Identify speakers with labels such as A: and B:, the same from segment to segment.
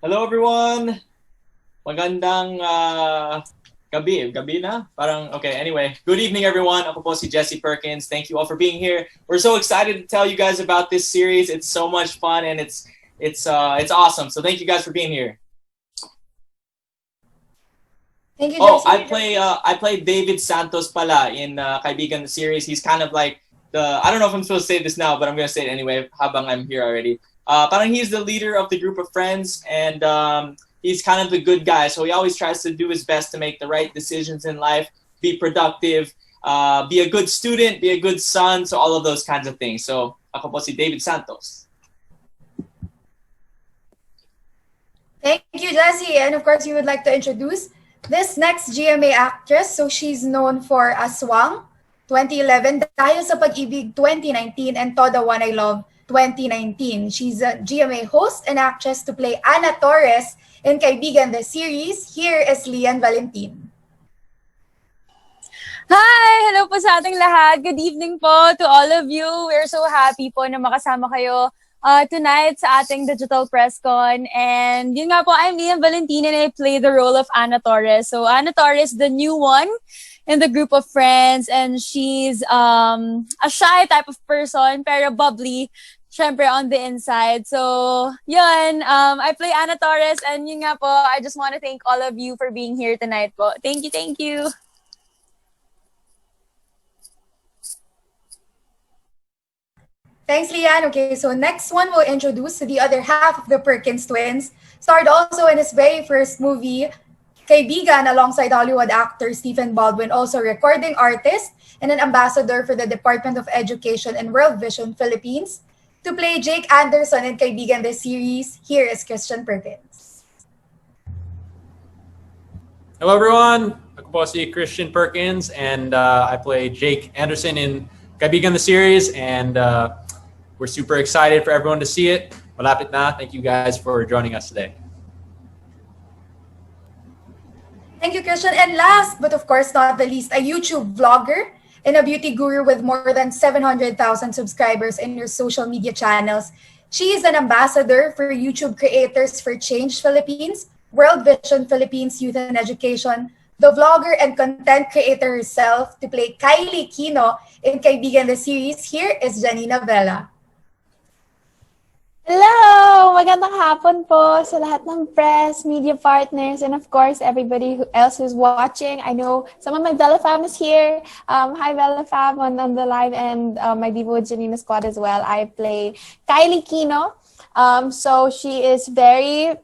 A: Hello everyone! Magandang gabi na? Parang, okay, anyway. Good evening everyone. Ako po si Jesse Perkins. Thank you all for being here. We're so excited to tell you guys about this series. It's so much fun and it's awesome. So thank you guys for being here.
B: Thank you,
A: Oh,
B: Jesse.
A: I play David Santos pala in Kaibigan the series. He's kind of like I don't know if I'm supposed to say this now, but I'm gonna say it anyway habang I'm here already. Parang he's the leader of the group of friends and he's kind of the good guy. So he always tries to do his best to make the right decisions in life, be productive, be a good student, be a good son, so all of those kinds of things. So ako po si David Santos.
B: Thank you, Jesse. And of course, you would like to introduce this next GMA actress. So she's known for Aswang 2011, Dahil sa Pag-ibig 2019, and To the One I Love 2019. She's a GMA host and actress to play Ana Torres in Kaibigan the series. Here is Lianne Valentin.
C: Hi! Hello po sa ating lahat. Good evening po to all of you. We're so happy po na makasama kayo tonight sa ating digital press con. And yun nga po, I'm Lianne Valentin and I play the role of Ana Torres. So Ana Torres, the new one in the group of friends, and she's a shy type of person pero bubbly, syempre on the inside. So yun, I play Ana Torres and yun nga po, I just want to thank all of you for being here tonight po. Thank you, thank you.
B: Thanks, Lianne. Okay, so next one we'll introduce the other half of the Perkins twins. Starred also in his very first movie, Kaibigan, alongside Hollywood actor Stephen Baldwin, also recording artist and an ambassador for the Department of Education and World Vision Philippines. To play Jake Anderson in Kaibigan the series, here is Christian Perkins.
D: Hello everyone, ako po si Christian Perkins and I play Jake Anderson in Kaibigan the series and we're super excited for everyone to see it. Malapit na. Thank you guys for joining us today.
B: Thank you, Christian. And last, but of course not the least, a YouTube vlogger and a beauty guru with more than 700,000 subscribers in her social media channels. She is an ambassador for YouTube Creators for Change Philippines, World Vision Philippines Youth and Education, the vlogger and content creator herself to play Kylie Kino in Kaibigan the series. Here is Janina Vela.
E: Hello! Magandang hapon po sa lahat ng press, media partners, and of course, everybody else who's watching. I know some of my Vela fam is here. Hi, Vela fam on the live, and my Divo Janina squad as well. I play Kylie Kino. So she is very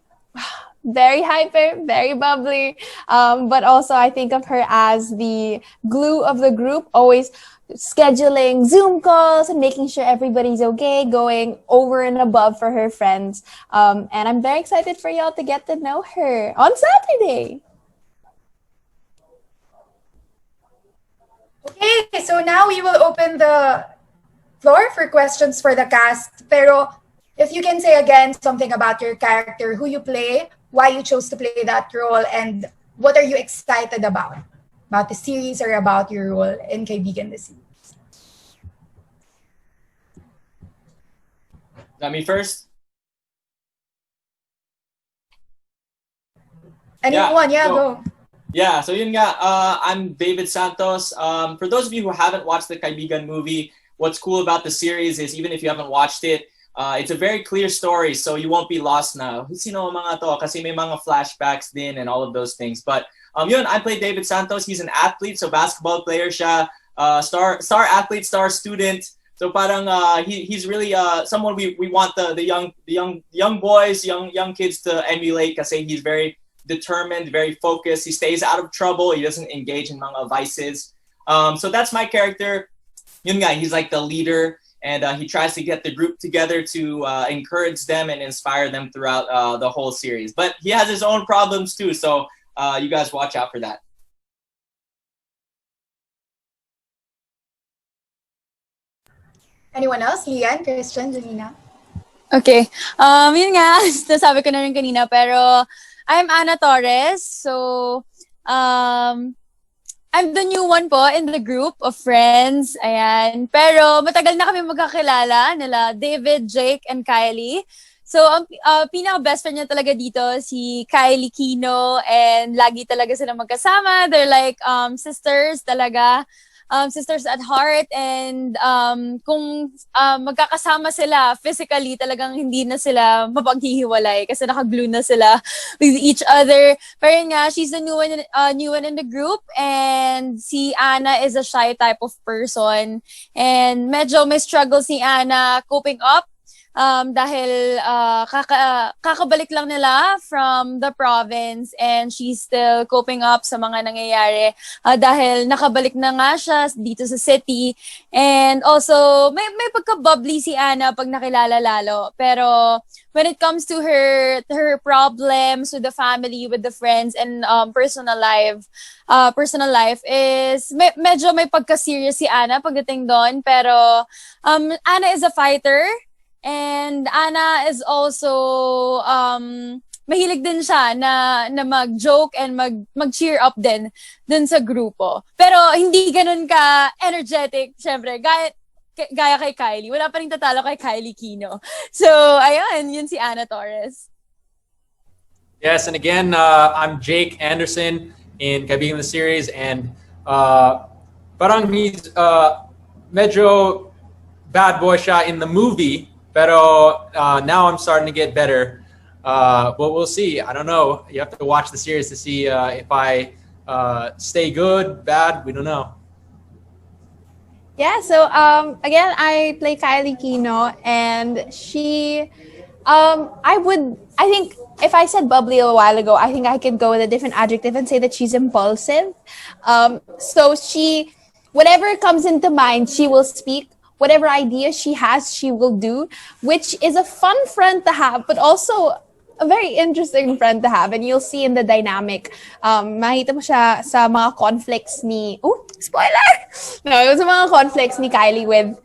E: hyper, very bubbly, but also I think of her as the glue of the group, always scheduling Zoom calls and making sure everybody's okay, going over and above for her friends. And I'm very excited for y'all to get to know her on Saturday.
B: Okay, so now we will open the floor for questions for the cast. Pero if you can say again something about your character, who you play, why you chose to play that role, and what are you excited about the series or about your role in Kaibigan the series?
A: Is that me first?
B: Anyone? Yeah, go.
A: Yeah, so yun nga, I'm David Santos. For those of you who haven't watched the Kaibigan movie, what's cool about the series is even if you haven't watched it, it's a very clear story, so you won't be lost now. Sino mga to? Kasi may mga flashbacks din and all of those things. But yun, I play David Santos. He's an athlete, so basketball player siya, star athlete, star student. So parang he's really someone we want the young boys, young kids to emulate kasi he's very determined, very focused. He stays out of trouble. He doesn't engage in mga vices. So that's my character. Yun nga, he's like the leader. And he tries to get the group together to encourage them and inspire them throughout the whole series. But he has his own problems too, so you guys watch out for that.
B: Anyone else? Lianne, Christian, Janina?
C: Okay. Yun nga, nasabi ko na rin kanina, pero I'm Ana Torres. So, I'm the new one po in the group of friends. Ayan. Pero matagal na kami magkakilala nila David, Jake, and Kylie. So, ang pinaka-best friend niya talaga dito, si Kylie Kino, and lagi talaga sila magkasama. They're like sisters talaga, sisters at heart, and kung magkakasama sila physically, talagang hindi na sila mapaghihiwalay kasi naka-glue na sila with each other. Pero yun nga, she's the new one in the group, and si Anna is a shy type of person. And medyo may struggle si Anna coping up dahil kakabalik lang nila from the province, and she's still coping up sa mga nangyayari dahil nakabalik na nga siya dito sa city. And also, may pagka-bubbly si Anna pag nakilala lalo. Pero when it comes to her problems with the family, with the friends, and personal life is medyo may pagka-serious si Anna pagdating doon. Pero Anna is a fighter. And Anna is also mahilig din siya na mag-joke and mag-cheer up din dun sa grupo. Pero hindi ganun ka energetic, syempre, gaya kay Kylie. Wala pa rin tatalo kay Kylie Kino. So, ayun, yun si Anna Torres.
D: Yes, and again, I'm Jake Anderson in Kaibigan the series, and parang he's medyo bad boy siya in the movie. Pero now I'm starting to get better. But we'll see. I don't know. You have to watch the series to see if I stay good, bad. We don't know.
E: Yeah, so again, I play Kylie Kino, and she, I think if I said bubbly a while ago, I think I could go with a different adjective and say that she's impulsive. So she, whatever comes into mind, she will speak. Whatever idea she has, she will do, which is a fun friend to have, but also a very interesting friend to have. And you'll see in the dynamic, makita mo siya sa mga conflicts ni, spoiler! No, it was mga conflicts ni Kylie with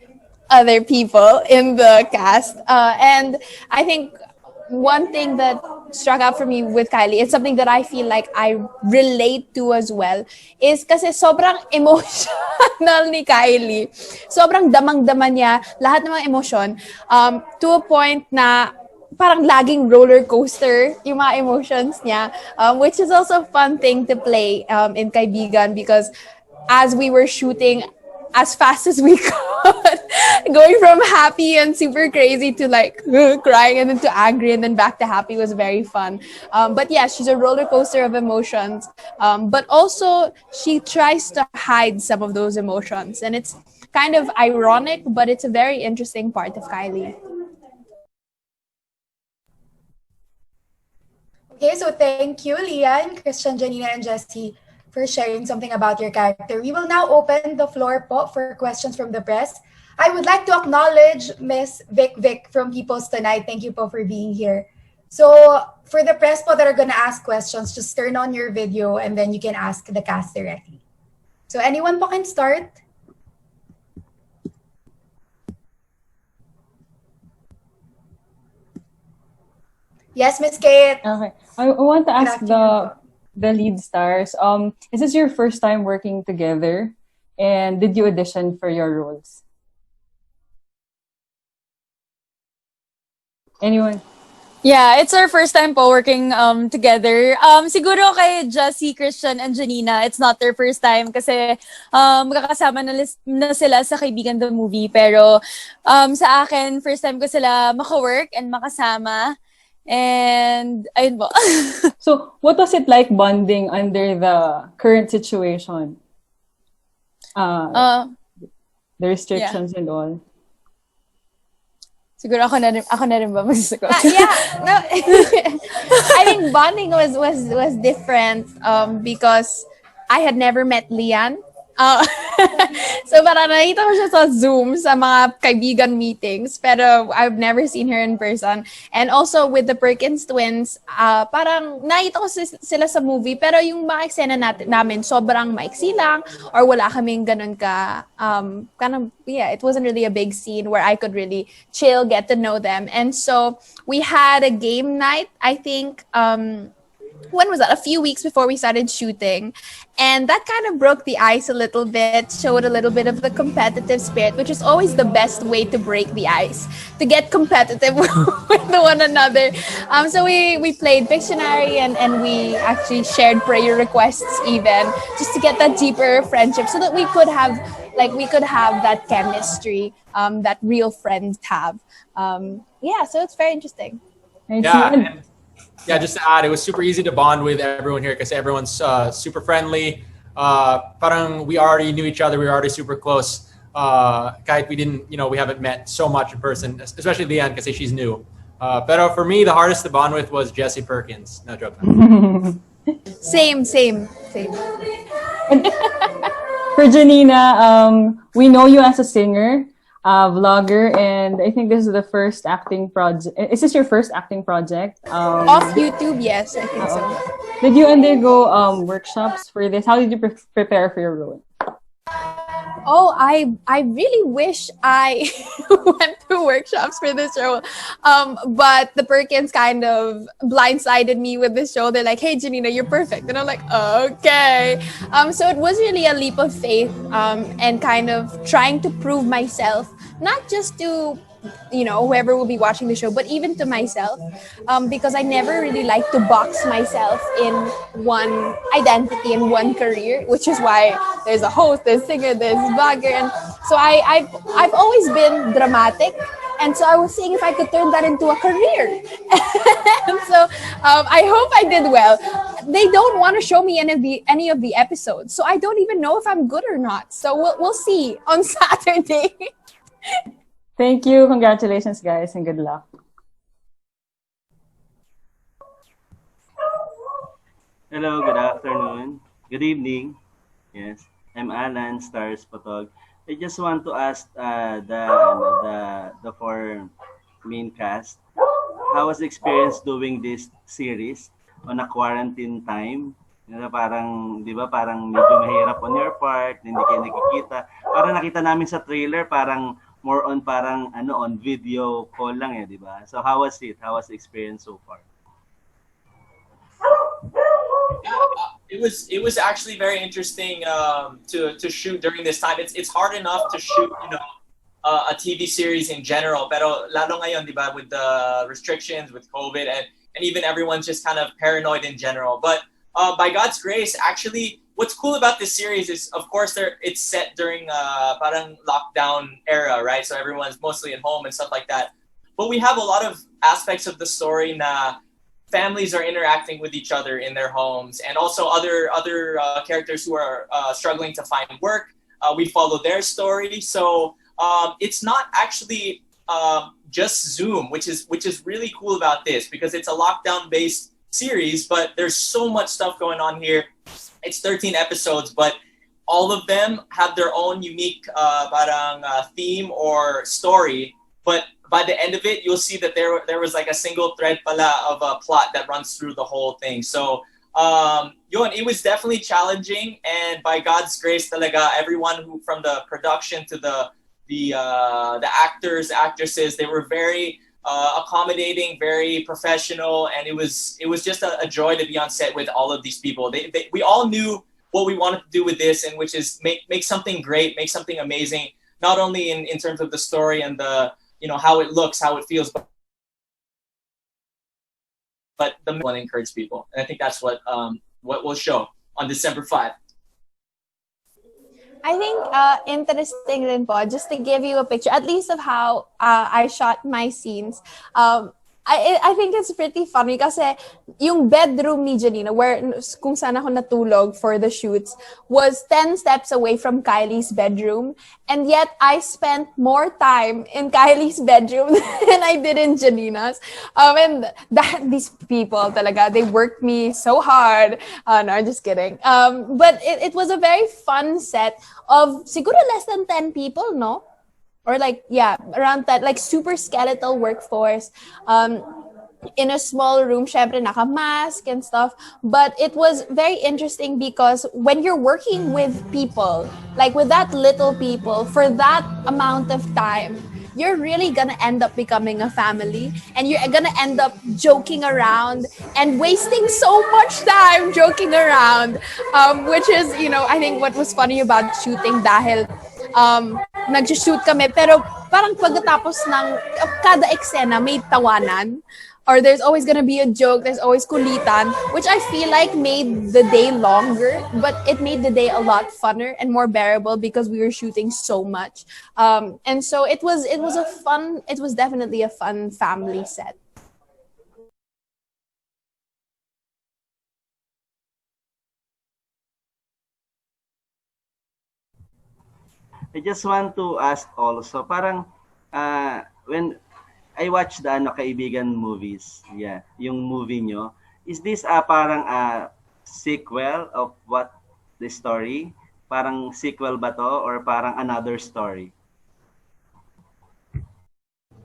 E: other people in the cast. And I think one thing that struck out for me with Kylie is something that I feel like I relate to as well, is kasi sobrang emotional ni Kylie. Sobrang damang-dama niya lahat ng mga emosyon, to a point na parang laging roller coaster yung mga emotions niya, which is also a fun thing to play in Kaibigan, because as we were shooting as fast as we could, going from happy and super crazy to like crying, and then to angry, and then back to happy was very fun. But yeah, she's a roller coaster of emotions. But also she tries to hide some of those emotions, and it's kind of ironic, but it's a very interesting part of Kylie.
B: Okay, so thank you, Lianne, Christian, Janina, and Jessie, for sharing something about your character. We will now open the floor po for questions from the press. I would like to acknowledge Miss Vic from People's Tonight. Thank you po for being here. So for the press po that are gonna ask questions, just turn on your video and then you can ask the cast directly. So anyone po can start. Yes, Miss Kate.
F: Okay. I want to ask
B: Good afternoon.
F: the lead stars. Is this your first time working together? And did you audition for your roles? Anyone?
C: Yeah, it's our first time po working together. Siguro kay Jessie, Christian, and Janina, it's not their first time kasi magkakasama na sila sa Kaibigan the movie. Pero sa akin, first time ko sila maka-work and makasama. And ayun po.
F: So, what was it like bonding under the current situation? The restrictions and all.
C: Siguro ako na rin ba magsasagot?
E: Yeah, no. I think bonding was different because I had never met Lianne. So parang nakita ko siya sa Zoom sa mga kaibigan meetings, pero I've never seen her in person. And also with the Perkins twins, parang nakita ko sila sa movie, pero yung mga eksena namin sobrang maiksi lang, or wala kaming ganun ka it wasn't really a big scene where I could really chill, get to know them. And so we had a game night, I think when was that? A few weeks before we started shooting. And that kind of broke the ice a little bit, showed a little bit of the competitive spirit, which is always the best way to break the ice, to get competitive with one another. So we played Pictionary, and we actually shared prayer requests even, just to get that deeper friendship, so that we could have that chemistry that real friends have. Yeah, so it's very interesting.
D: Yeah, just to add, it was super easy to bond with everyone here because everyone's super friendly. Parang we already knew each other. We were already super close. Kahit we didn't, we haven't met so much in person, especially Lianne because she's new. Pero for me, the hardest to bond with was Jesse Perkins. No joke.
E: Same.
F: For Janina, we know you as a singer, vlogger, and I think this is the first acting project. Is this your first acting project?
E: Off YouTube, yes, I think so.
F: Did you undergo workshops for this? How did you prepare for your role?
E: Oh, I really wish I went to workshops for this show. But the Perkins kind of blindsided me with this show. They're like, hey, Janina, you're perfect. And I'm like, okay. So it was really a leap of faith, and kind of trying to prove myself, not just to whoever will be watching the show, but even to myself, because I never really like to box myself in one identity and one career, which is why there's a host, there's singer, there's vlogger, and so I've always been dramatic, and so I was seeing if I could turn that into a career. And so I hope I did well. They don't want to show me any of the episodes, so I don't even know if I'm good or not. So we'll see on Saturday.
F: Thank you. Congratulations, guys, and good luck.
G: Hello, good afternoon. Good evening. Yes, I'm Alan, Stars Potog. I just want to ask the four main cast, how was the experience doing this series on a quarantine time? Parang, di ba, parang medyo mahirap on your part, hindi kayo nakikita. Parang nakita namin sa trailer, parang more on parang on video call lang di ba? So how was it? How was the experience so far?
A: It was actually very interesting to shoot during this time. It's hard enough to shoot a TV series in general, pero lalo ngayon, di ba, with the restrictions with COVID and even everyone's just kind of paranoid in general. But by God's grace, actually, what's cool about this series is, of course, it's set during parang lockdown era, right? So everyone's mostly at home and stuff like that. But we have a lot of aspects of the story na families are interacting with each other in their homes, and also other characters who are struggling to find work. We follow their story, so it's not actually just Zoom, which is really cool about this, because it's a lockdown-based series, but there's so much stuff going on here. It's 13 episodes, but all of them have their own unique theme or story. But by the end of it, you'll see that there was like a single thread pala of a plot that runs through the whole thing. So it was definitely challenging, and by God's grace talaga, everyone who, from the production to the actors, actresses, they were very accommodating, very professional, and it was just a joy to be on set with all of these people. We all knew what we wanted to do with this, and which is make something great, make something amazing, not only in terms of the story and the how it looks, how it feels, but the one encourage people, and I think that's what we'll show on December 5th.
E: I think interesting rin po, just to give you a picture, at least of how I shot my scenes. I think it's pretty funny kasi yung bedroom ni Janina, where kung saan ako natulog for the shoots, was 10 steps away from Kylie's bedroom. And yet I spent more time in Kylie's bedroom than I did in Janina's. And these people talaga, they worked me so hard. No, I'm just kidding. But it was a very fun set of siguro less than 10 people, no? Or around that, like super skeletal workforce, in a small room, syempre naka-mask and stuff. But it was very interesting because when you're working with people, like with that little people, for that amount of time, you're really gonna end up becoming a family, and you're gonna end up joking around and wasting so much time joking around, which is, you know, I think what was funny about shooting dahil nag-shoot kami, pero parang pagkatapos ng kada eksena may tawanan, or there's always gonna be a joke, there's always kulitan, which I feel like made the day longer, but it made the day a lot funner and more bearable because we were shooting so much. And so it was definitely a fun family set.
G: I just want to ask also, parang when I watch the Kaibigan movies, yeah, yung movie nyo, is this parang sequel of what the story? Parang sequel ba to or parang another story?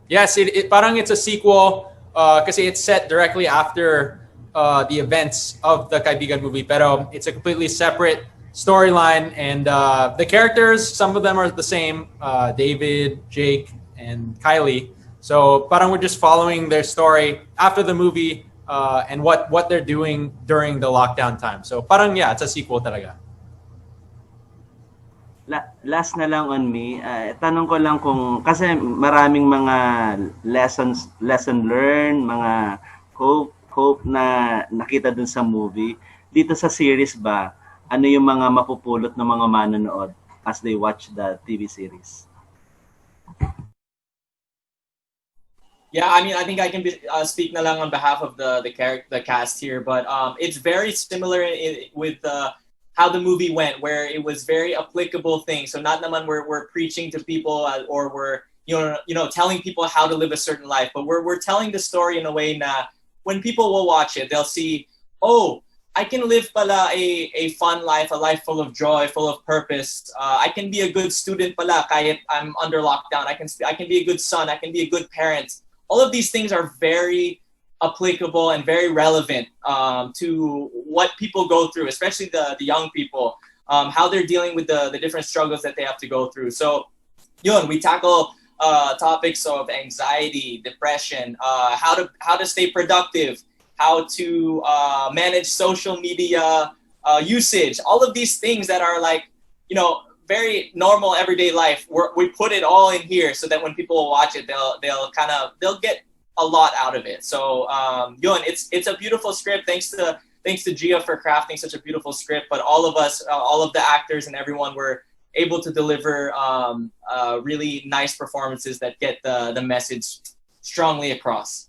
D: Yes, parang it's a sequel kasi it's set directly after the events of the Kaibigan movie, pero it's a completely separate storyline, and the characters, some of them are the same, David, Jake, and Kylie. So parang we're just following their story after the movie and what they're doing during the lockdown time. So parang yeah, it's a sequel talaga.
G: Last na lang on me, tanong ko lang kung, kasi maraming mga lesson learned, mga hope na nakita dun sa movie. Dito sa series ba, ano yung mga mapupulot ng mga manonood as they watch the TV series?
A: Yeah, I mean, I think I can speak na lang on behalf of the cast here, but it's very similar with how the movie went, where it was very applicable things. So not naman we're preaching to people or we're you know telling people how to live a certain life, but we're telling the story in a way na when people will watch it, they'll see, oh, I can live pala a fun life, a life full of joy, full of purpose. I can be a good student pala kahit I'm under lockdown. I can be a good son. I can be a good parent. All of these things are very applicable and very relevant to what people go through, especially the young people, how they're dealing with the different struggles that they have to go through. So, we tackle topics of anxiety, depression, how to stay productive, how to manage social media usage, all of these things that are like, very normal everyday life. We put it all in here so that when people watch it, they'll get a lot out of it. So it's a beautiful script. Thanks to Gia for crafting such a beautiful script. But all of us, all of the actors and everyone were able to deliver really nice performances that get the message strongly across.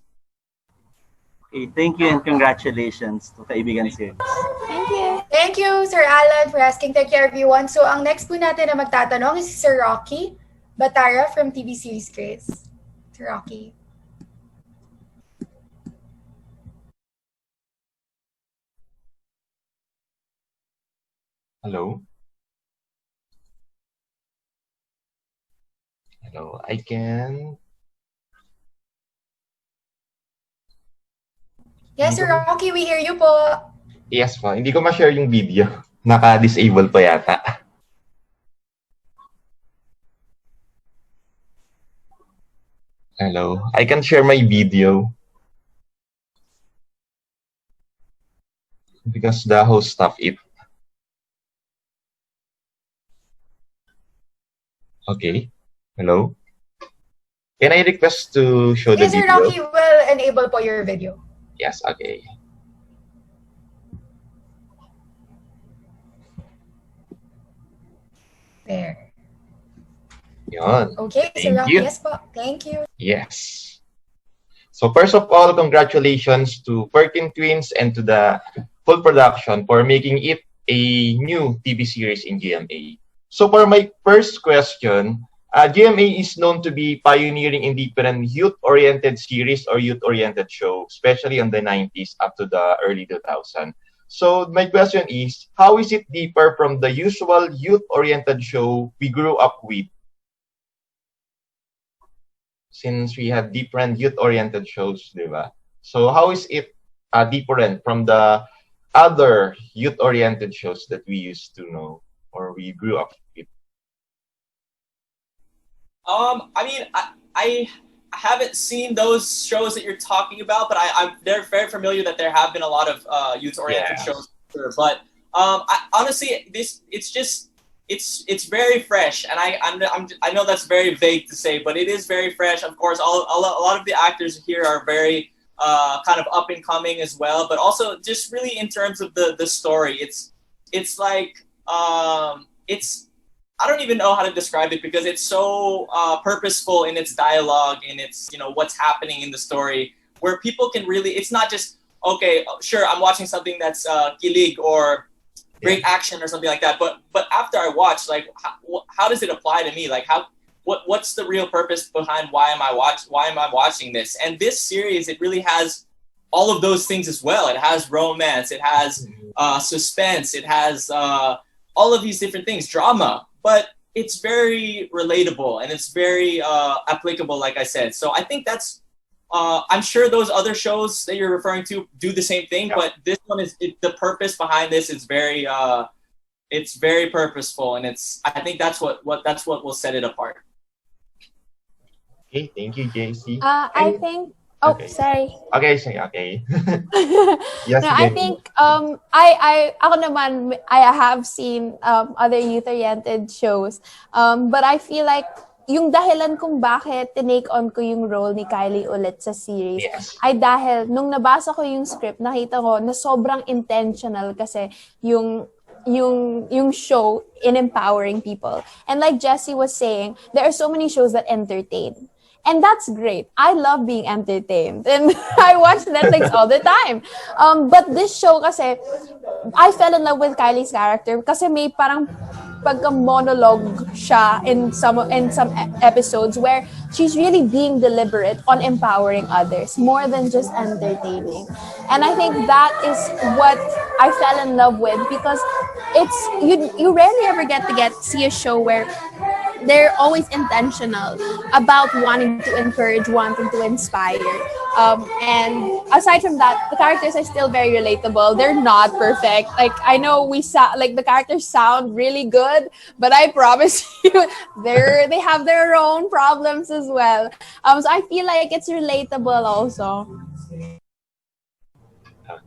G: Okay, thank you and congratulations to Kaibigan series.
E: Thank you.
B: Thank you, Sir Alan, for asking. Thank you, everyone. So, ang next po natin na magtatanong is si Sir Rocky Batara from TV series Grace. Sir Rocky.
H: Hello. Hello. I can.
B: Yes, Sir Rocky, we hear you po.
H: Yes po. Hindi ko ma-share yung video. Naka-disable pa yata. Hello. I can share my video. Because the host stopped it. Okay. Hello. Can I request to show the
B: Yes, Sir
H: video?
B: Rocky will enable po your video.
H: Yes, okay.
B: There.
H: Yun.
B: Okay, Sir
H: Thank
B: Rocky,
H: you.
B: yes po. Thank you.
H: Yes. So first of all, congratulations to Perkins Twins and to the full production for making it a new TV series in GMA. So for my first question, GMA is known to be pioneering in different youth-oriented series or youth-oriented show, especially on the 90s up to the early 2000s. So my question is, how is it differ from the usual youth-oriented show we grew up with? Since we have different youth-oriented shows, diba? So how is it different from the other youth-oriented shows that we used to know or we grew up with?
A: I mean, I haven't seen those shows that you're talking about, but they're very familiar that there have been a lot of youth-oriented shows. Sure. But honestly, it's very fresh, and I know that's very vague to say, but it is very fresh. Of course, a lot of the actors here are very kind of up and coming as well, but also just really in terms of the story, it's like it's, I don't even know how to describe it because it's so purposeful in its dialogue, in its, what's happening in the story, where people can really, it's not just, okay, sure, I'm watching something that's kilig or great action or something like that, but after I watch, like, how does it apply to me? Like, what's the real purpose behind why am I watching this? And this series, it really has all of those things as well. It has romance, it has suspense, it has all of these different things, drama, but it's very relatable and it's very applicable, like I said. So I think that's, I'm sure those other shows that you're referring to do the same thing, but this one is, the purpose behind this is very, it's very purposeful, and I think that's what will set it apart.
H: Okay, thank you, JC.
E: I think. Oh,
H: okay.
E: Sorry.
H: Okay, sige, okay. Yes,
E: no, I think ako naman, I have seen other youth-oriented shows, but I feel like yung dahilan kung bakit tinake on ko yung role ni Kylie ulit sa series ay dahil nung nabasa ko yung script, nakita ko na sobrang intentional kasi yung show in empowering people. And like Jessie was saying, there are so many shows that entertain. And that's great. I love being entertained. And I watch Netflix all the time. But this show kasi, I fell in love with Kylie's character kasi may parang pagka-monologue siya in some episodes where she's really being deliberate on empowering others more than just entertaining. And I think that is what I fell in love with because it's you rarely ever get to see a show where they're always intentional about wanting to encourage, wanting to inspire. And aside from that, the characters are still very relatable. They're not perfect. Like, I know the characters sound really good, but I promise you, they have their own problems as well. So I feel like it's relatable also.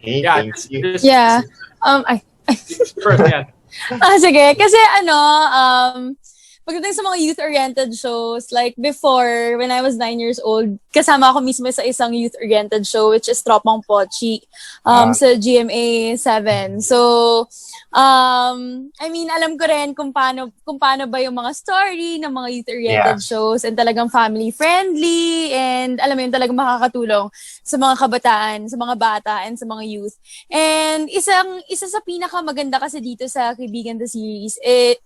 H: Okay,
D: Yeah,
H: thank you.
C: Yeah.
D: First, yeah.
C: Sige. Kasi pagdating sa mga youth-oriented shows, like before, when I was 9 years old, kasama ako mismo sa isang youth-oriented show, which is Tropang Pochi, sa GMA 7. So, I mean, alam ko rin kung paano ba yung mga story ng mga youth-oriented shows, and talagang family-friendly, and alam mo yun, talagang makakatulong sa mga kabataan, sa mga bata, and sa mga youth. And isa sa pinakamaganda kasi dito sa Kaibigan the Series,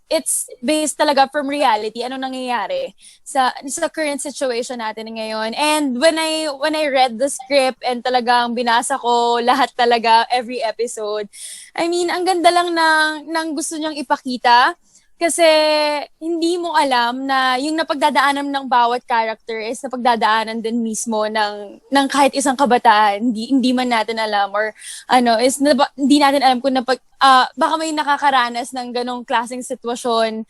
C: it's based talaga from reality, ano nangyayari sa current situation natin ngayon. And when I read the script and talagang binasa ko lahat talaga, every episode, I mean, ang ganda lang ng gusto niyang ipakita. Kasi hindi mo alam na yung napagdadaanan ng bawat character is napagdadaanan din mismo ng kahit isang kabataan. Hindi man natin alam, or hindi natin alam kung baka may nakakaranas ng ganong klaseng sitwasyon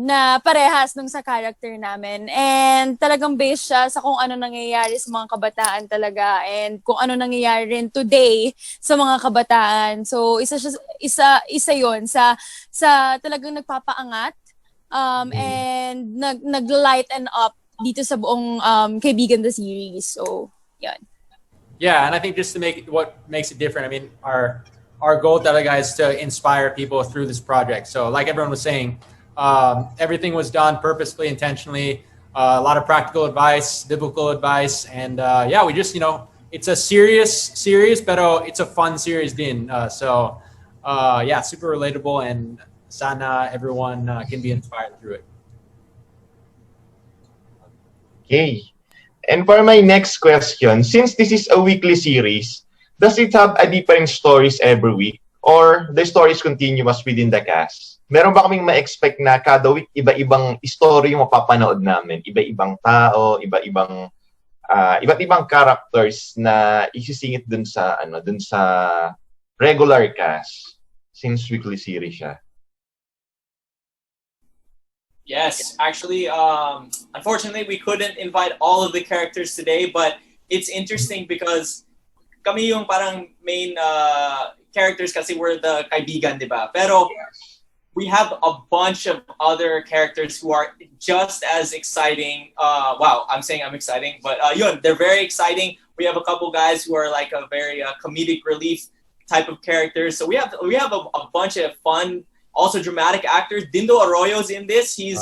C: na parehas nung sa character namin. And talagang based siya sa kung ano nangyayari sa mga kabataan talaga, and kung ano nangyayari rin today sa mga kabataan. So isa yon sa talagang nagpapaangat and nag-lighten up dito sa buong Kaibigan the Series. So, yan.
D: Yeah, and I think just to make what makes it different, I mean, our goal talaga is to inspire people through this project. So like everyone was saying, everything was done purposefully, intentionally, a lot of practical advice, biblical advice, and we just, it's a serious series, pero it's a fun series din. So super relatable, and sana everyone can be inspired through it.
H: Okay. And for my next question, since this is a weekly series, does it have a different stories every week, or the stories continuous within the cast? Meron ba kaming ma-expect na kada week iba-ibang story yung mapapanood namin? Iba-ibang tao, iba't ibang characters na isisingit dun sa regular cast, since weekly series siya.
A: Yes, actually, unfortunately, we couldn't invite all of the characters today, but it's interesting because kami yung parang main characters kasi we're the kaibigan, di ba? Pero we have a bunch of other characters who are just as exciting. Wow, I'm saying I'm exciting, but yun, they're very exciting. We have a couple guys who are like a very comedic relief type of characters. So we have a bunch of fun, also dramatic actors. Dindo Arroyo's in this. He's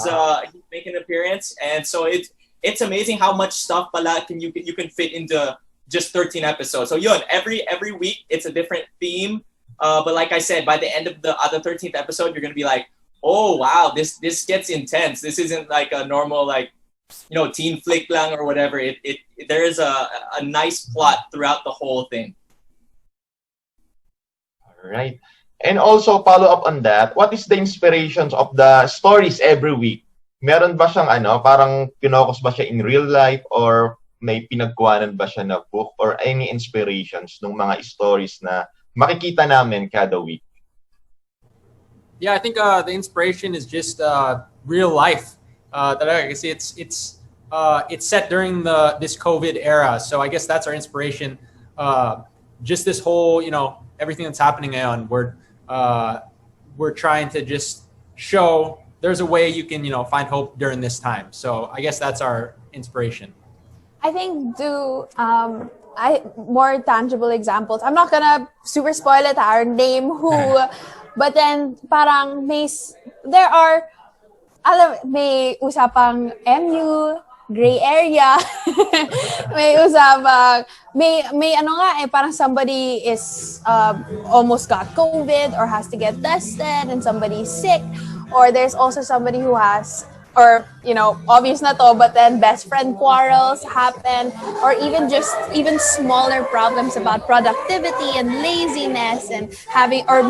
A: making an appearance, and so it's amazing how much stuff pala you can fit into just 13 episodes. So yun, every week it's a different theme. But like I said, by the end of the other 13th episode, you're gonna be like, oh wow, this gets intense. This isn't like a normal teen flick lang or whatever. There is a nice plot throughout the whole thing.
H: All right. And also, follow up on that, what is the inspirations of the stories every week? Meron ba siyang parang pinokos ba siya in real life or may pinagkuhanan ba siya na book or any inspirations ng mga stories na makikita namin kada week?
D: Yeah, I think the inspiration is just real life. Talaga kasi it's set during this COVID era, so I guess that's our inspiration. Just this whole everything that's happening ngayon, we're trying to just show there's a way you can find hope during this time. So I guess that's our inspiration.
E: I think more tangible examples. I'm not gonna super spoil it, our name, who, but then parang may usapang MU, gray area, may usapang, may parang somebody is almost got COVID or has to get tested and somebody's sick, or there's also somebody who has, or obvious na to, but then best friend quarrels happen, or even smaller problems about productivity and laziness and having, or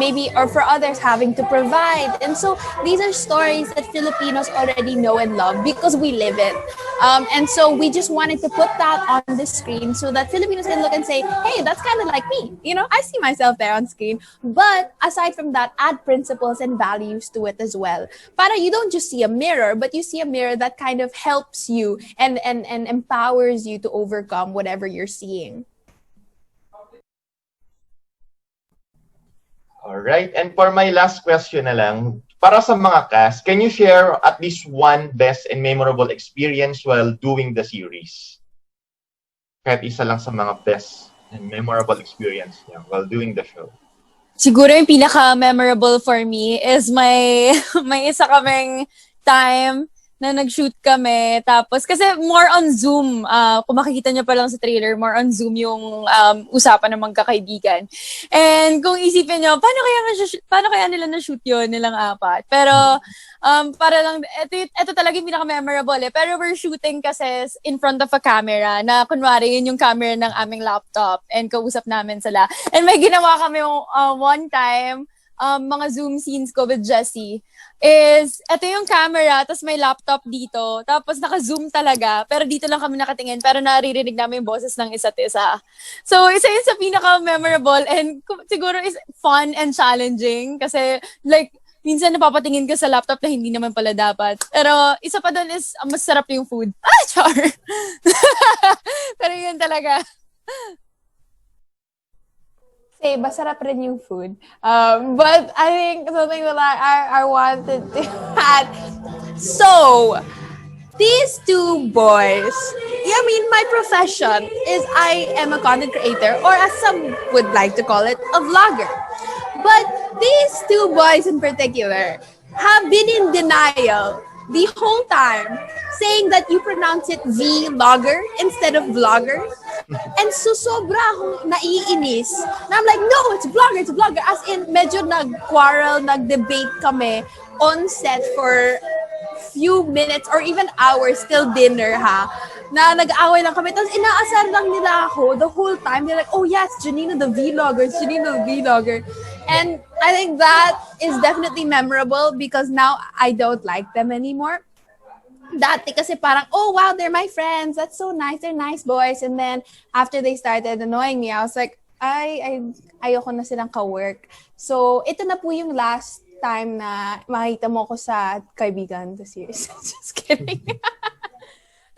E: for others having to provide. And so these are stories that Filipinos already know and love because we live it. And so we just wanted to put that on the screen so that Filipinos can look and say, hey, that's kind of like me. I see myself there on screen. But aside from that, add principles and values to it as well. Para you don't just see a mirror, but you see a mirror that kind of helps you and empowers you to overcome whatever you're seeing.
H: All right. And for my last question na lang, para sa mga cast, can you share at least one best and memorable experience while doing the series? Kahit isa lang sa mga best and memorable experience niya while doing the show.
C: Siguro yung pinaka-memorable for me is may isa kaming time na nag-shoot kami. Tapos, kasi more on Zoom. Kung makikita niyo pa lang sa trailer, more on Zoom yung usapan ng magkakaibigan. And kung isipin niyo, paano kaya nila na-shoot yun, nilang apat? Pero, para lang, ito talaga yung pinaka-memorable eh. Pero we're shooting kasi in front of a camera na kunwari yun yung camera ng aming laptop and kausap namin sila. And may ginawa kami one time, mga Zoom scenes ko with Jessie is, ito yung camera, tapos may laptop dito, tapos naka-zoom talaga, pero dito lang kami nakatingin, pero naririnig namin yung boses ng isa't isa. So, isa yun sa pinaka-memorable and siguro is fun and challenging kasi minsan napapatingin ka sa laptop na hindi naman pala dapat. Pero isa pa doon is, mas sarap yung food. Char! Pero yun talaga.
E: Masarap rin yung food. But I think something that I wanted to add. So, these two boys, my profession is I am a content creator, or as some would like to call it, a vlogger. But these two boys in particular have been in denial the whole time, saying that you pronounce it vlogger instead of vlogger. And so sobra akong naiinis. Na I'm like, no, it's vlogger. As in, medyo nag-quarrel, nag-debate kami on set for few minutes or even hours till dinner, na nag-aaway lang kami. Tapos inaasar lang nila ako the whole time. They're like, oh yes, Janina the vlogger. And I think that is definitely memorable because now I don't like them anymore. Dati kasi parang, oh wow, they're my friends. That's so nice. They're nice boys. And then after they started annoying me, I was like, ayoko na silang ka-work. So ito na po yung last time na makita mo ko sa Kaibigan, the series. Just kidding.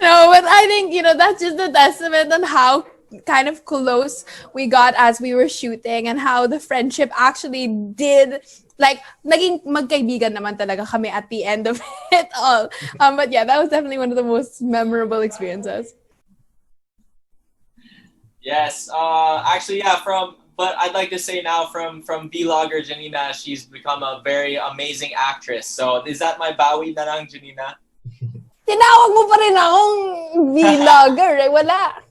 E: No, but I think, that's just a testament on how kind of close we got as we were shooting and how the friendship actually did, like, naging magkaibigan naman talaga kami at the end of it all. But yeah, that was definitely one of the most memorable experiences.
A: Yes, actually, yeah. But I'd like to say now from vlogger Janina, she's become a very amazing actress. So is that my bawi na lang, Janina?
E: Tinawag mo pa rin akong vlogger, eh? Wala.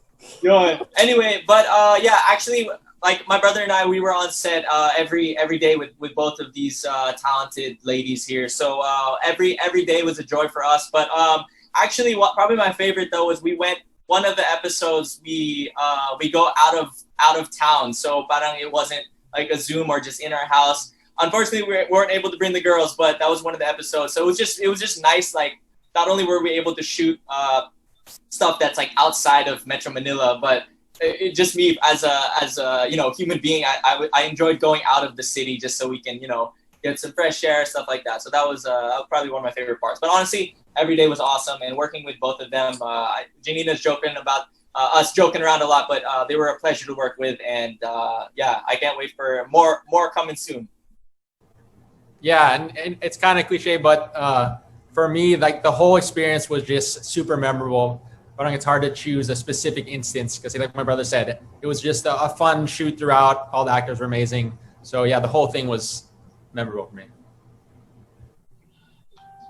A: Yun. Anyway, but yeah, actually, like my brother and I, we were on set every day with both of these talented ladies here. So every day was a joy for us. But actually, what probably my favorite though was one of the episodes we go out of town. So parang it wasn't like a Zoom or just in our house. Unfortunately, we weren't able to bring the girls, but that was one of the episodes. So it was just nice. Like not only were we able to shoot stuff that's like outside of Metro Manila, but it just me as a human being, I enjoyed going out of the city just so we can get some fresh air, stuff like that. So that was probably one of my favorite parts. But honestly, every day was awesome, and working with both of them. Janina's joking about us joking around a lot, but they were a pleasure to work with, and yeah, I can't wait for more coming soon.
D: Yeah, and it's kind of cliche, but for me, like the whole experience was just super memorable. But it's hard to choose a specific instance because, like my brother said, it was just a fun shoot throughout. All the actors were amazing. So yeah, the whole thing was memorable for me.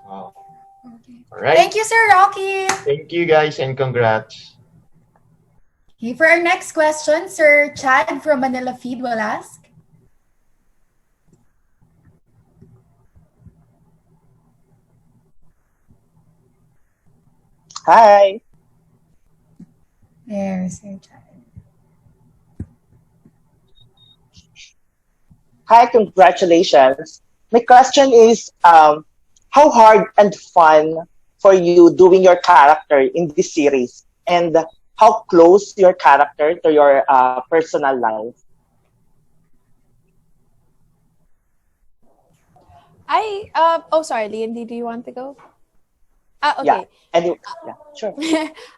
H: Wow.
B: Okay.
H: All right.
B: Thank you, Sir Rocky.
H: Thank you, guys, and congrats.
B: Okay, for our next question, Sir Chad from Manila Feed will ask.
I: Hi.
B: There, Sir Chad.
I: Hi, congratulations. My question is, how hard and fun for you doing your character in this series? And how close your character to your personal life?
E: Sorry, Lianne, do you want to go? Okay.
I: Yeah. And yeah, sure.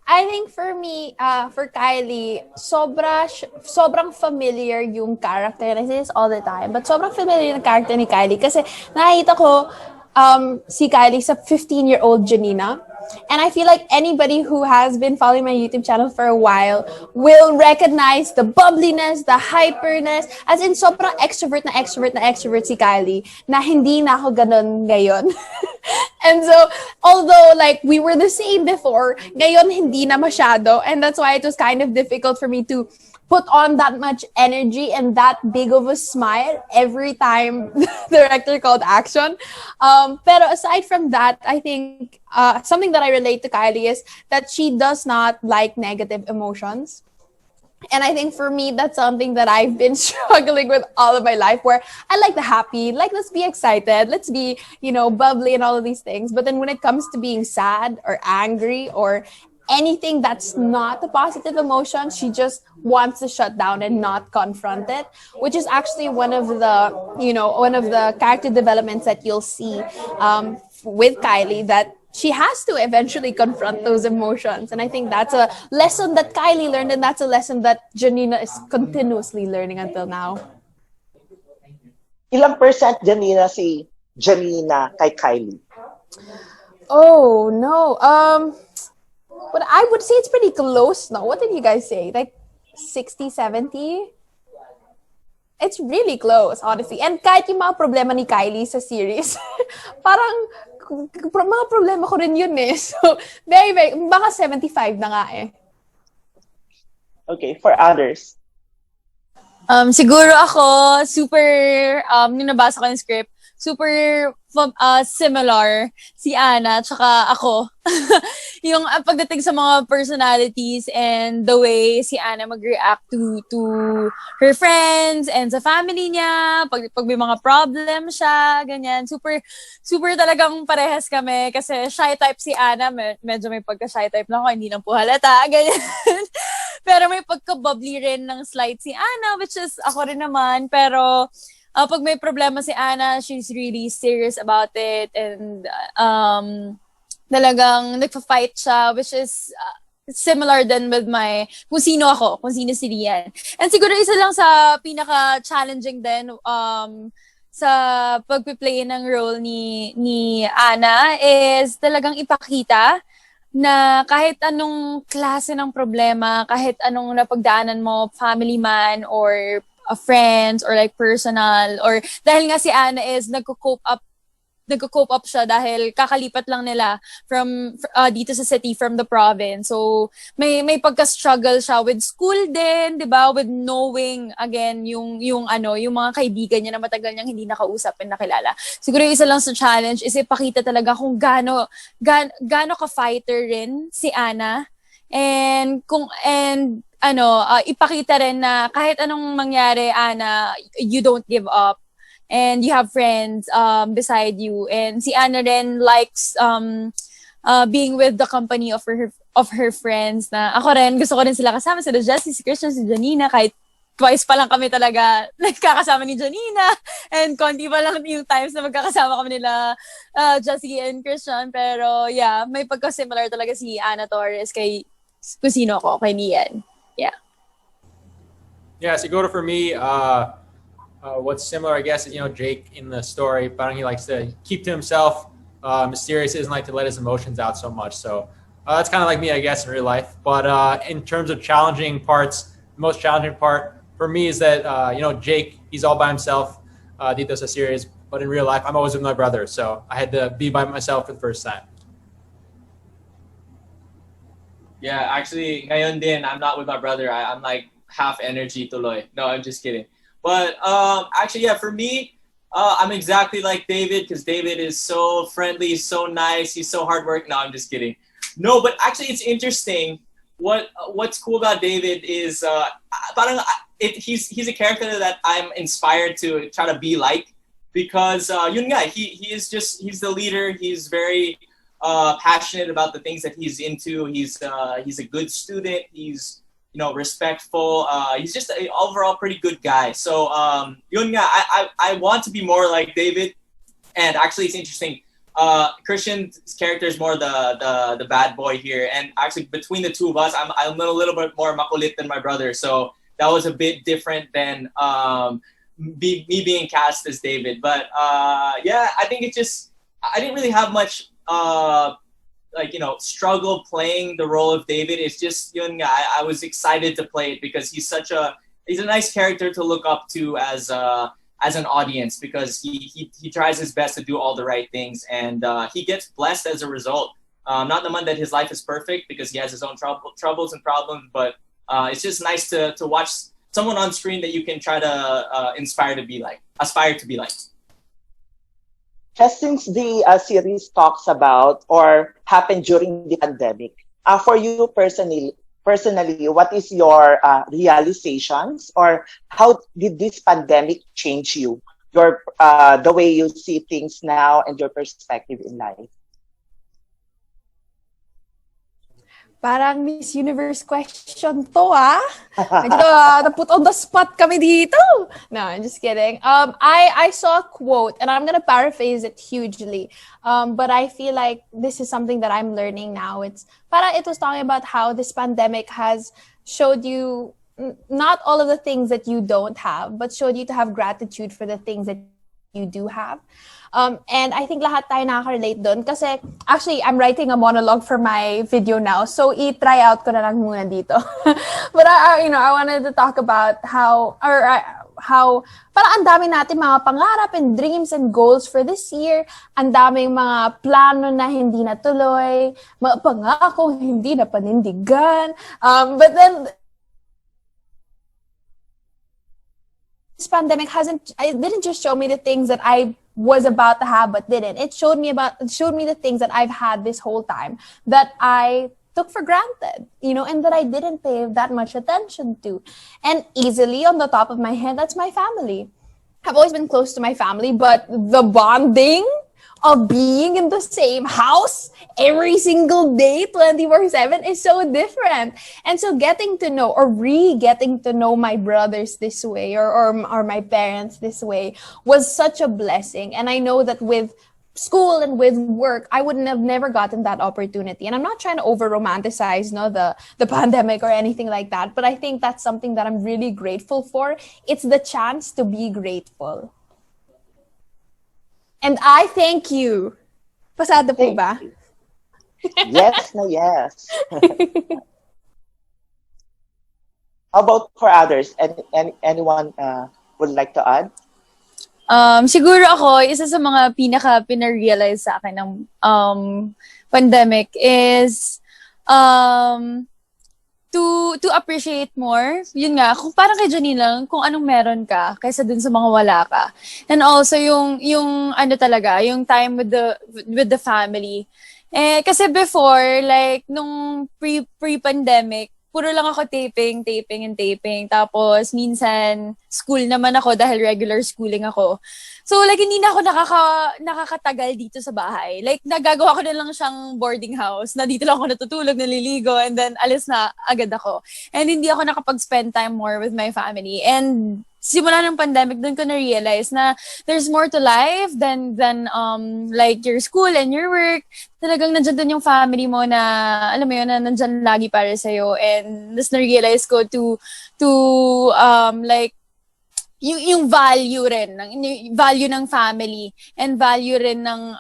E: I think for me, for Kylie, sobrang familiar yung character. And I say this all the time, but sobrang familiar yung character ni Kylie. Kasi nakita ko si Kylie sa 15-year-old Janina. And I feel like anybody who has been following my YouTube channel for a while will recognize the bubbliness, the hyperness, as in sobrang extrovert si Kylie, na hindi na ako ganun ngayon. And so, although like we were the same before, ngayon hindi na masyado. And that's why it was kind of difficult for me to put on that much energy and that big of a smile every time the director called action. Pero aside from that, I think something that I relate to Kylie is that she does not like negative emotions. And I think for me, that's something that I've been struggling with all of my life, where I like the happy, like let's be excited, let's be, bubbly and all of these things. But then when it comes to being sad or angry or anything that's not a positive emotion, she just wants to shut down and not confront it, which is actually one of the character developments that you'll see with Kylie, that she has to eventually confront those emotions. And I think that's a lesson that Kylie learned, and that's a lesson that Janina is continuously learning until now.
I: Ilang percent Janina si Janina kay Kylie?
E: Oh, no. But I would say it's pretty close now. What did you guys say? Like 60, 70? It's really close, honestly. And kahit yung mga problema ni Kylie sa series, parang mga problema ko rin yun eh. So, very, very, baka 75 na nga eh.
I: Okay, for others.
C: Siguro ako, super, nung nabasa ko yung script, super similar si Ana tsaka ako. Yung pagdating sa mga personalities and the way si Ana mag-react to her friends and sa family niya, pag may mga problem siya, ganyan. Super talagang parehas kami kasi shy type si Ana, medyo may pagka-shy type lang ako, hindi lang po halata, ganyan. Pero may pagka-bubbly rin ng slight si Ana, which is ako rin naman, pero pag may problema si Ana, she's really serious about it, and talagang nagpa-fight siya, which is similar din with kung sino ako, kung sino si Lianne. And siguro isa lang sa pinaka-challenging din sa pagpi-play ng role ni Ana is talagang ipakita na kahit anong klase ng problema, kahit anong napagdaanan mo, family man or a friends or like personal, or dahil nga si Ana is nagko-cope up siya dahil kakalipat lang nila from dito sa city from the province. So may pagka-struggle siya with school din, 'di ba? With knowing again yung mga kaibigan niya na matagal niyang hindi nakausap and nakilala. Siguro isa lang sa challenge is ipakita talaga kung gaano ka fighter rin si Ana, and ipakita rin na kahit anong mangyari, Ana, you don't give up. And you have friends beside you. And si Ana rin likes being with the company of her friends. Na ako rin, gusto ko rin sila kasama. Sila Jessie, si Christian, si Janina. Kahit twice pa lang kami talaga nagkakasama ni Janina. And konti pa lang yung times na magkakasama kami nila Jessie and Christian. Pero yeah, may pagka-similar talaga si Ana Torres kay kung sino ako, kay Lianne. Yeah.
D: Yeah, siguro for me, what's similar, I guess, is, Jake in the story, parang he likes to keep to himself, mysterious, doesn't like to let his emotions out so much. So that's kind of like me, I guess, in real life. But in terms of challenging parts, the most challenging part for me is that, Jake, he's all by himself dito sa series. But in real life, I'm always with my brother. So I had to be by myself for the first time.
A: Yeah, actually, ngayon din, I'm not with my brother. I'm like half energy tuloy. No, I'm just kidding. But actually, yeah, for me, I'm exactly like David, because David is so friendly, so nice, he's so hardworking. No, I'm just kidding. No, but actually, it's interesting. What's cool about David is he's a character that I'm inspired to try to be like, because yun nga, he's the leader. He's very passionate about the things that he's into. He's a good student. He's respectful. He's just an overall pretty good guy. So, yun nga, I want to be more like David. And actually, it's interesting. Christian's character is more the bad boy here. And actually, between the two of us, I'm a little bit more makulit than my brother. So that was a bit different than me being cast as David. But yeah, I think I didn't really have much struggle playing the role of David. It's just, I was excited to play it because he's a nice character to look up to as an audience, because he tries his best to do all the right things, and he gets blessed as a result. Not naman that his life is perfect, because he has his own troubles and problems, but it's just nice to watch someone on screen that you can try to aspire to be like.
I: Just since the series talks about or happened during the pandemic, for you personally, what is your realizations, or how did this pandemic change you, the way you see things now and your perspective in life?
E: Parang Miss Universe question to, ah. Medyo naput on the spot kami dito. No, I'm just kidding. I saw a quote, and I'm gonna paraphrase it hugely. But I feel like this is something that I'm learning now. It was talking about how this pandemic has showed you not all of the things that you don't have, but showed you to have gratitude for the things that you do have. And I think lahat tayo nakaka-relate doon kasi actually I'm writing a monologue for my video now, so i-try out ko na lang muna dito. But I wanted to talk about how parang ang dami natin mga pangarap and dreams and goals for this year. Ang daming mga plano na hindi natuloy, mga pangako hindi na panindigan. But then this pandemic didn't just show me the things that I was about to have but didn't. It showed me the things that I've had this whole time that I took for granted, and that I didn't pay that much attention to. And easily on the top of my head, that's my family. I've always been close to my family, but the bonding of being in the same house every single day, 24/7, is so different. And so getting to know or getting to know my brothers this way or my parents this way was such a blessing. And I know that with school and with work, I wouldn't have never gotten that opportunity. And I'm not trying to over romanticize the pandemic or anything like that, but I think that's something that I'm really grateful for. It's the chance to be grateful. And I thank you. Pasado po ba?
I: Yes na yes. How about for others? Anyone would like to add?
C: Siguro ako, isa sa mga pina-realize sa akin ng pandemic is to appreciate more. Yun nga, kung parang kay Janina, kung anong meron ka kaysa dun sa mga wala ka. And also yung ano talaga, yung time with the family. Kasi before, like nung pre-pandemic, puro lang ako taping. Tapos, minsan, school naman ako dahil regular schooling ako. So, like, hindi na ako nakakatagal dito sa bahay. Like, nagagawa ko na lang siyang boarding house, na dito lang ako natutulog, naliligo, and then alis na agad ako. And hindi ako nakapag-spend time more with my family. And simula ng pandemic, doon ko na-realize na there's more to life than like your school and your work. Talagang nandyan doon yung family mo na, alam mo yun, na nandyan lagi para sa'yo. And just na-realize ko to like, yung value rin, value ng family and value rin ng,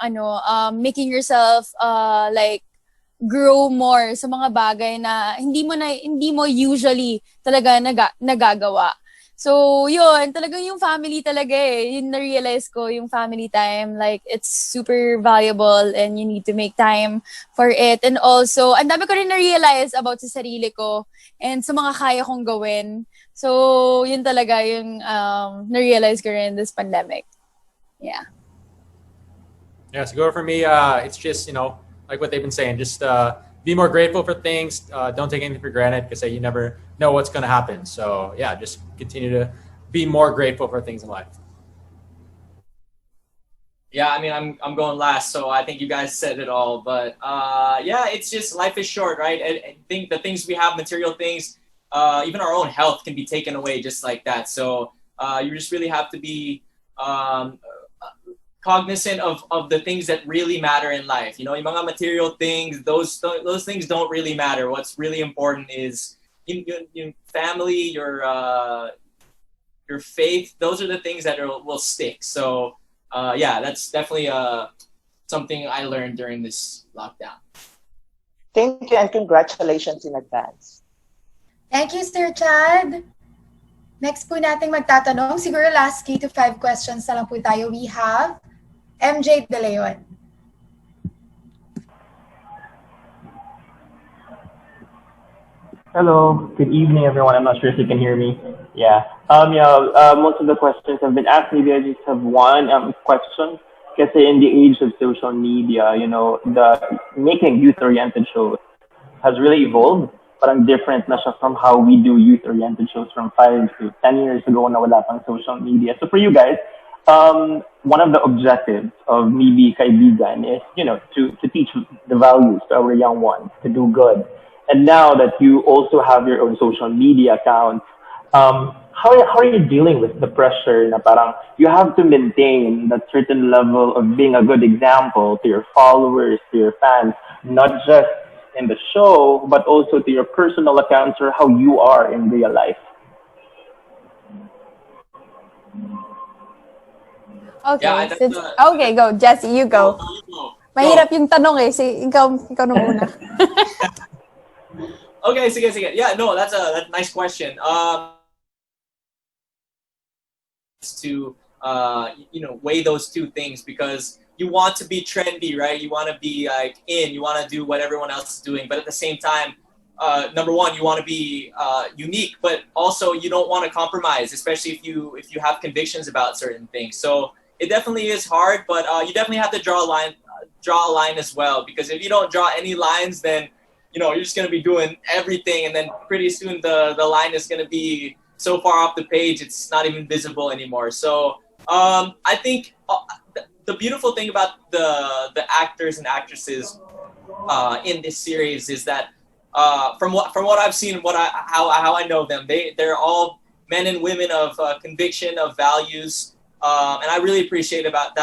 C: making yourself, like, grow more sa mga bagay na hindi mo usually talaga nagagawa. So, yun, talagang yung family talaga Yun na-realize ko, yung family time, like, it's super valuable and you need to make time for it. And also, ang dami ko rin na-realize about sa sarili ko and sa mga kaya kong gawin. So, yun talaga yung na-realize ko rin this pandemic. Yeah.
D: Yeah, so for me, it's just, like what they've been saying, just be more grateful for things. Don't take anything for granted because you never know what's going to happen. So yeah, just continue to be more grateful for things in life.
A: Yeah, I mean, I'm going last, so I think you guys said it all. But yeah, it's just life is short, right? I think the things we have, material things, even our own health can be taken away just like that. So you just really have to be cognizant of the things that really matter in life. Yung mga material things, those things don't really matter. What's really important is your family, your faith. Those are the things that will stick. So yeah, that's definitely something I learned during this lockdown.
I: Thank you and congratulations in advance.
B: Thank you, Sir Chad. Next po nating magtatanong, siguro last 3 to 5 questions na lang po tayo. We have MJ De Leon.
J: Hello, good evening, everyone. I'm not sure if you can hear me. Yeah. Most of the questions have been asked. Maybe I just have one question. Kasi in the age of social media, the making youth-oriented shows has really evolved. Parang different na siya from how we do youth-oriented shows from 5 to 10 years ago na wala pang social media. So for you guys, one of the objectives of maybe KAIBIGAN is, to teach the values to our young ones, to do good. And now that you also have your own social media account, how are you dealing with the pressure na parang you have to maintain that certain level of being a good example to your followers, to your fans, not just in the show, but also to your personal accounts or how you are in real life?
E: Okay,
A: Yeah,
E: okay, go. Jessie, you go. Mahirap yung tanong ikaw na muna.
A: Okay, sige. Yeah, no, that's a nice question. To weigh those two things, because you want to be trendy, right? You want to be like you want to do what everyone else is doing, but at the same time, number one, you want to be unique, but also you don't want to compromise, especially if you have convictions about certain things. So it definitely is hard, but you definitely have to draw a line as well, because if you don't draw any lines, then you're just going to be doing everything, and then pretty soon the line is going to be so far off the page it's not even visible anymore. So I think the beautiful thing about the actors and actresses in this series is that from what I've seen, how I know them, they're all men and women of conviction, of values, and I really appreciate about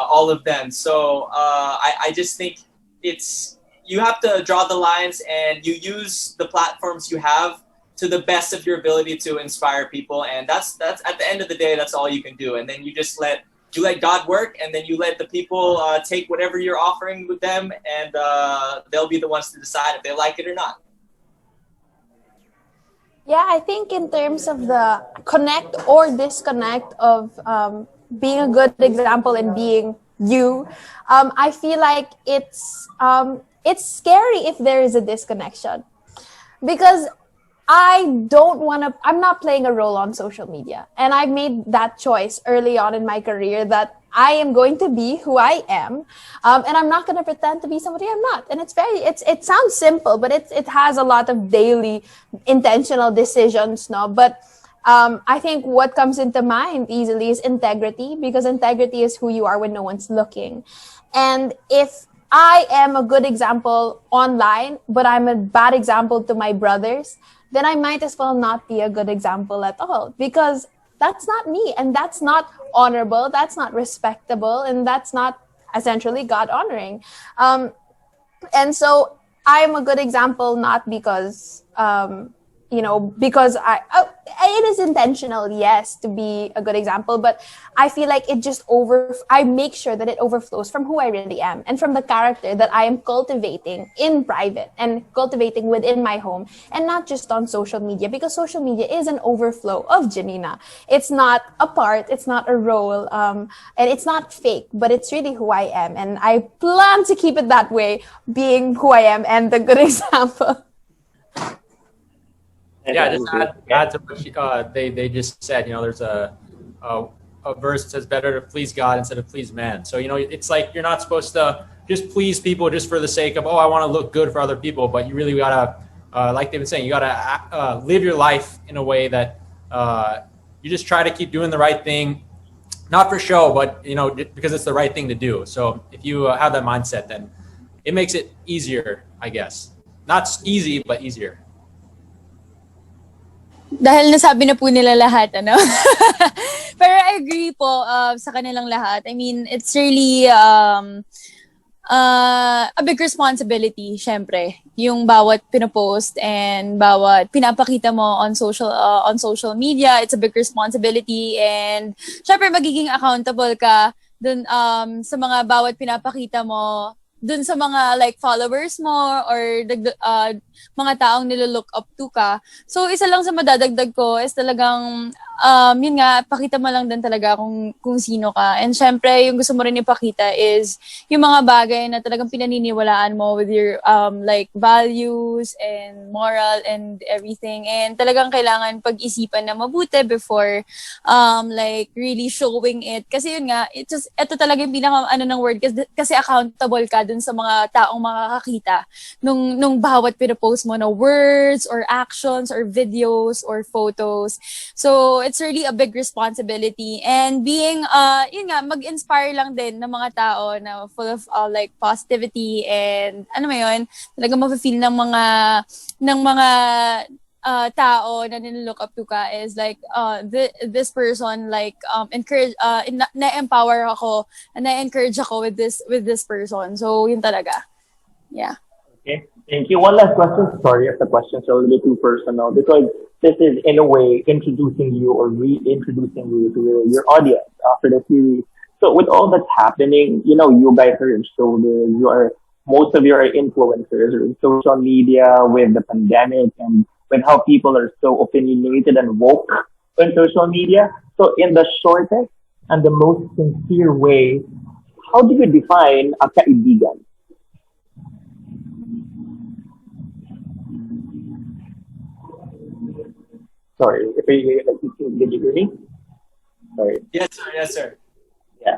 A: all of them. So I just think you have to draw the lines and you use the platforms you have to the best of your ability to inspire people, and that's at the end of the day, that's all you can do. And then you just let God work, and then you let the people take whatever you're offering with them, and they'll be the ones to decide if they like it or not.
E: Yeah, I think in terms of the connect or disconnect of being a good example and being you, I feel like it's scary if there is a disconnection, because I'm not playing a role on social media. And I made that choice early on in my career that I am going to be who I am. And I'm not going to pretend to be somebody I'm not. And it sounds simple, but it has a lot of daily intentional decisions, no? But I think what comes into mind easily is integrity, because integrity is who you are when no one's looking. And if I am a good example online, but I'm a bad example to my brothers, then I might as well not be a good example at all, because that's not me, and that's not honorable, that's not respectable, and that's not essentially God honoring. And so I'm a good example not because because it is intentional, yes, to be a good example, but I feel like I make sure that it overflows from who I really am and from the character that I am cultivating in private and cultivating within my home, and not just on social media, because social media is an overflow of Janina. It's not a part, it's not a role, and it's not fake, but it's really who I am, and I plan to keep it that way, being who I am and the good example.
D: Yeah, just add to what they just said. There's a verse that says, "Better to please God instead of please man." So it's like you're not supposed to just please people just for the sake of, I want to look good for other people, but you really gotta, like they've been saying, you gotta live your life in a way that you just try to keep doing the right thing, not for show, but because it's the right thing to do. So if you have that mindset, then it makes it easier, I guess. Not easy, but easier.
C: Dahil nasabi na po nila lahat, ano? Pero I agree po sa kanilang lahat. I mean, it's really a big responsibility, syempre. Yung bawat pinopost and bawat pinapakita mo on social media, it's a big responsibility. And syempre, magiging accountable ka dun sa mga bawat pinapakita mo, dun sa mga like followers mo or mga taong nilolook up to ka. So isa lang sa madadagdag ko is talagang yun nga, pakita mo lang din talaga kung sino ka. And syempre, yung gusto mo rin ipakita is yung mga bagay na talagang pinaniniwalaan mo with your like values and moral and everything. And talagang kailangan pag-isipan na mabuti before like really showing it. Kasi yun nga, ito talaga yung pinaka ng word, kasi accountable ka dun sa mga taong makakakita nung bawat pinopost mo na words or actions or videos or photos. So it's really a big responsibility, and being yun nga, mag-inspire lang din ng mga tao na full of like positivity, and ano mo yun, talagang mafe-feel ng mga tao na nilook up to ka is like this person like encourage na-empower ako, na-encourage ako with this person. So yun talaga. Yeah.
J: Okay, thank you. One last question. Sorry if the questions are a little too personal, because this is in a way introducing you or reintroducing you to your audience after the series. So with all that's happening, you guys are in showbiz. Most of you are influencers in social media with the pandemic and with how people are so opinionated and woke on social media. So in the shortest and the most sincere way, how do you define a kaibigan? Sorry, did you hear me? Sorry.
A: Yes, sir.
J: Yeah.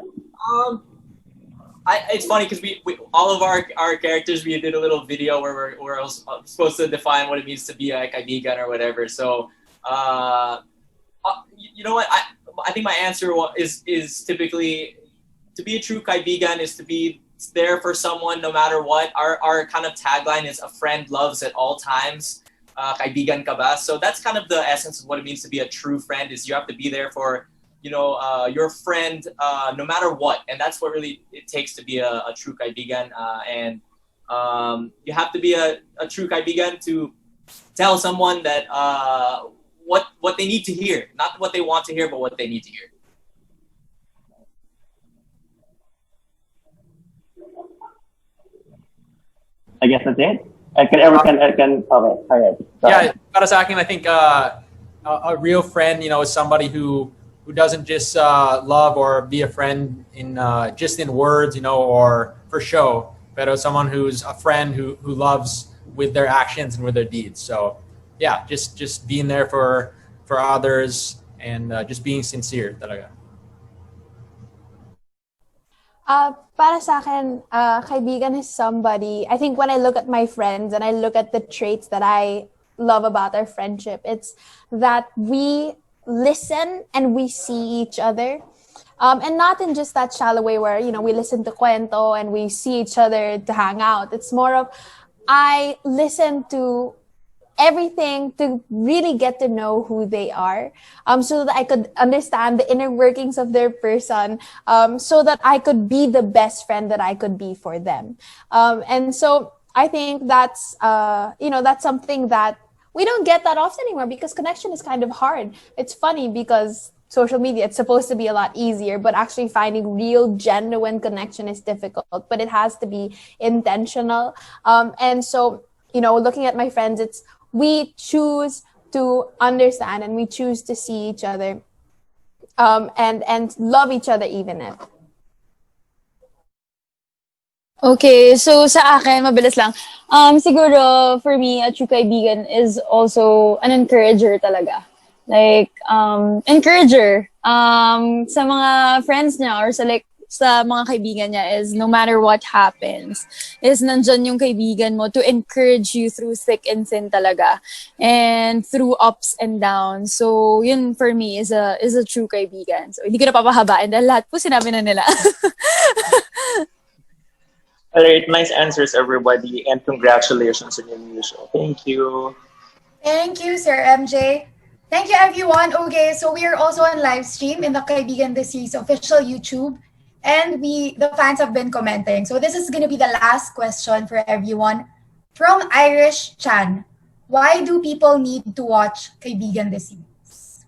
A: It's funny because we all of our characters, we did a little video where we're supposed to define what it means to be a kaibigan or whatever. So, you know what? I think my answer is typically to be a true kaibigan is to be there for someone no matter what. Our kind of tagline is a friend loves at all times. Kaibigan ka ba? So that's kind of the essence of what it means to be a true friend, is you have to be there for, your friend no matter what. And that's what really it takes to be a true kaibigan. And you have to be a true kaibigan to tell someone that what they need to hear, not what they want to hear, but what they need to hear.
J: I guess that's it. Okay, all right.
D: Yeah, para sa akin, I think a real friend, is somebody who doesn't just love or be a friend in just in words, or for show, but someone who's a friend who loves with their actions and with their deeds. So yeah, just being there for others and just being sincere talaga.
E: Para sa akin, kaibigan is somebody, I think when I look at my friends and I look at the traits that I love about our friendship, it's that we listen and we see each other. And not in just that shallow way where, we listen to cuento and we see each other to hang out. It's more of, I listen to everything to really get to know who they are, so that I could understand the inner workings of their person, so that I could be the best friend that I could be for them. And so I think that's, that's something that we don't get that often anymore, because connection is kind of hard. It's funny because social media, it's supposed to be a lot easier, but actually finding real, genuine connection is difficult, but it has to be intentional. And so, looking at my friends, we choose to understand and we choose to see each other, and love each other even if.
C: Okay, so sa akin, mabilis lang. Siguro, for me, a true kaibigan is also an encourager talaga. Like, encourager sa mga friends niya or sa mga kaibigan niya is no matter what happens, is nandyan yung kaibigan mo to encourage you through thick and thin talaga and through ups and downs. So, yun for me is a true kaibigan. So, hindi ko na papahabain dahil lahat po sinabi na nila.
J: All right, nice answers, everybody, and congratulations on your new show. Thank you.
B: Thank you, Sir MJ. Thank you, everyone. Okay, so we are also on live stream in the Kaibigan The Series official YouTube, and the fans have been commenting. So this is going to be the last question for everyone. From Irish Chan, why do people need to watch Kaibigan The Series?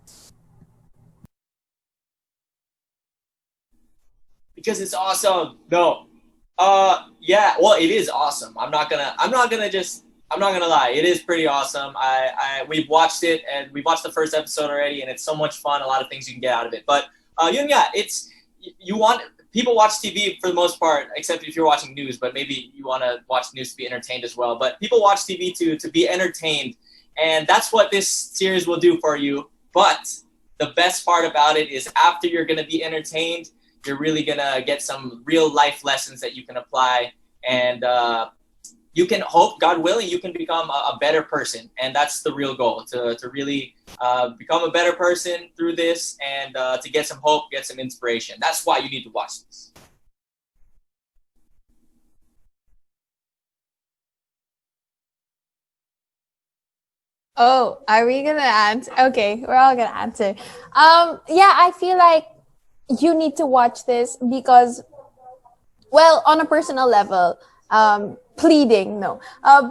A: Because it's awesome. No. Yeah, well, it is awesome. I'm not gonna lie. It is pretty awesome. We've watched it, and we've watched the first episode already, and it's so much fun. A lot of things you can get out of it. But people watch TV for the most part, except if you're watching news. But maybe you want to watch news to be entertained as well. But people watch TV to be entertained, and that's what this series will do for you. But the best part about it is after you're gonna be entertained, you're really gonna get some real life lessons that you can apply, and you can hope, God willing, you can become a better person. And that's the real goal, to really become a better person through this, and to get some hope, get some inspiration. That's why you need to watch this.
E: Oh, are we gonna answer? Okay, we're all gonna answer. Yeah, I feel like you need to watch this because, well, on a personal level, pleading, no.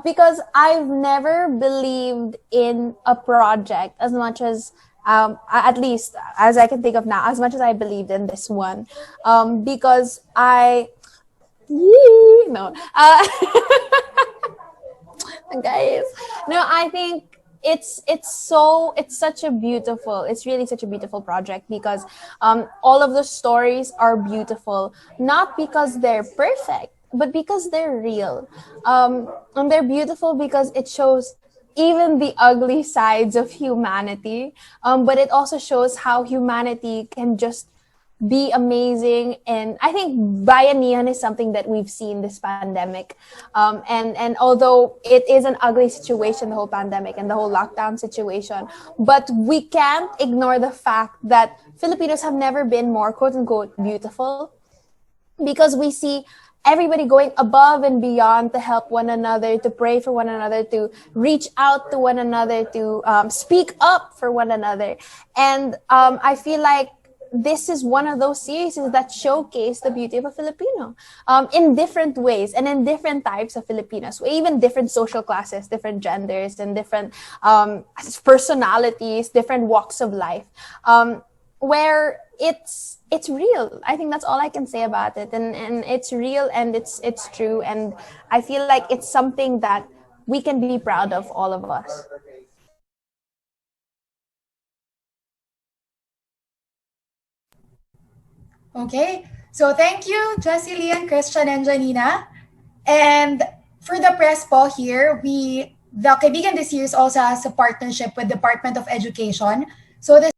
E: Because I've never believed in a project as much as, at least as I can think of now, as much as I believed in this one. Because guys, no, I think it's really such a beautiful project because all of the stories are beautiful, not because they're perfect, but because they're real. And they're beautiful because it shows even the ugly sides of humanity, but it also shows how humanity can just be amazing. And I think bayanihan is something that we've seen this pandemic. And although it is an ugly situation, the whole pandemic and the whole lockdown situation, but we can't ignore the fact that Filipinos have never been more quote unquote beautiful. because we see everybody going above and beyond to help one another, to pray for one another, to reach out to one another, to speak up for one another. And I feel like this is one of those series that showcase the beauty of a Filipino in different ways and in different types of Filipinos, even different social classes, different genders, and different personalities, different walks of life, where it's real. I think that's all I can say about it, and it's real and it's true, and I feel like it's something that we can be proud of, all of us.
B: Okay, so thank you, Jessie, Lianne, Christian, and Janina. And for the press po here, the Kaibigan this year also has a partnership with Department of Education. So this